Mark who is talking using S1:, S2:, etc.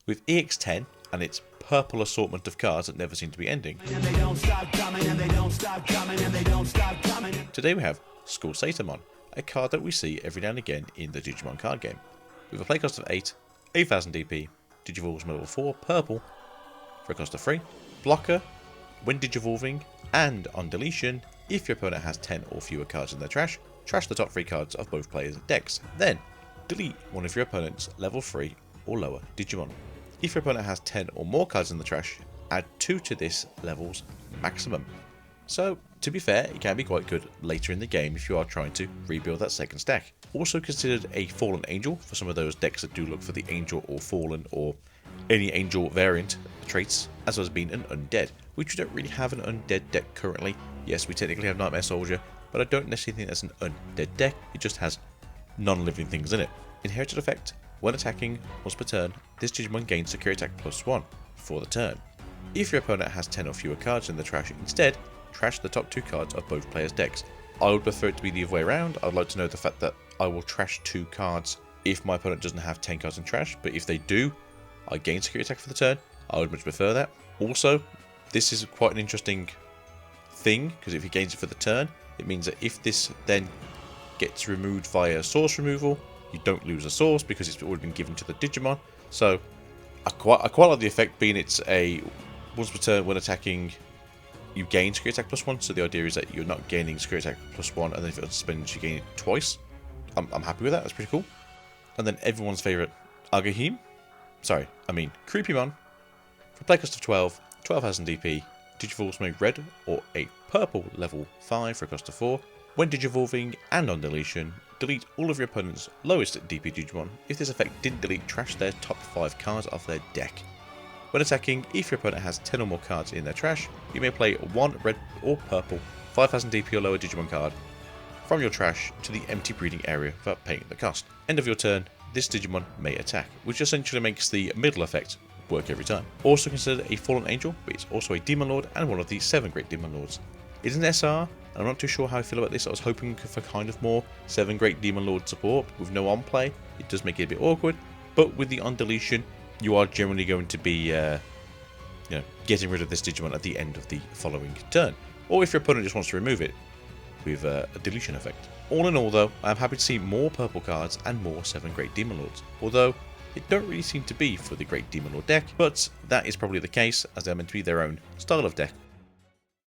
S1: With EX10 and its purple assortment of cards that never seem to be ending. Today we have School Satamon, a card that we see every now and again in the Digimon card game. With a play cost of 8, 8000 DP, Digivolves level 4, purple, for a cost of 3, blocker, when Digivolving, and on deletion, if your opponent has 10 or fewer cards in their trash, trash the top 3 cards of both players' decks. Then, delete one of your opponent's level 3 or lower Digimon. If your opponent has 10 or more cards in the trash, add 2 to this level's maximum. So, to be fair, it can be quite good later in the game if you are trying to rebuild that second stack. Also considered a Fallen Angel for some of those decks that do look for the Angel or Fallen or any Angel variant traits, as well as being an Undead, which we don't really have an Undead deck currently. Yes, we technically have Nightmare Soldier, but I don't necessarily think that's an Undead deck, it just has non-living things in it. Inherited effect, when attacking once per turn, this Digimon gains Security Attack +1 for the turn. If your opponent has 10 or fewer cards in the trash instead, trash the top 2 cards of both players' decks. I would prefer it to be the other way around. I'd like to know the fact that I will trash 2 cards if my opponent doesn't have 10 cards in trash, but if they do, I gain Security Attack for the turn. I would much prefer that. Also, this is quite an interesting thing, because if he gains it for the turn, it means that if this then gets removed via source removal, you don't lose a source because it's already been given to the Digimon. So I quite like the effect being it's a once per turn when attacking you gain Security Attack +1, so the idea is that you're not gaining Security Attack +1 and then if it unspends you gain it twice. I'm happy with that, that's pretty cool. And then everyone's favourite Agahim, Creepymon, for a play cost of 12, 12,000 DP, Digivolves make red or a purple level 5 for a cost of 4. When Digivolving and on deletion, delete all of your opponent's lowest DP Digimon. If this effect didn't delete, trash their top 5 cards of their deck. When attacking, if your opponent has 10 or more cards in their trash, you may play 1 red or purple 5000 DP or lower Digimon card from your trash to the empty breeding area without paying the cost. End of your turn, this Digimon may attack, which essentially makes the middle effect work every time. Also considered a Fallen Angel, but it's also a Demon Lord and one of the 7 Great Demon Lords. It is an SR, and I'm not too sure how I feel about this. I was hoping for kind of more 7 Great Demon Lord support. With no on play, it does make it a bit awkward, but with the on deletion, you are generally going to be getting rid of this Digimon at the end of the following turn. Or if your opponent just wants to remove it with a deletion effect. All in all though, I am happy to see more purple cards and more 7 Great Demon Lords. Although, it don't really seem to be for the Great Demon Lord deck, but that is probably the case as they're meant to be their own style of deck.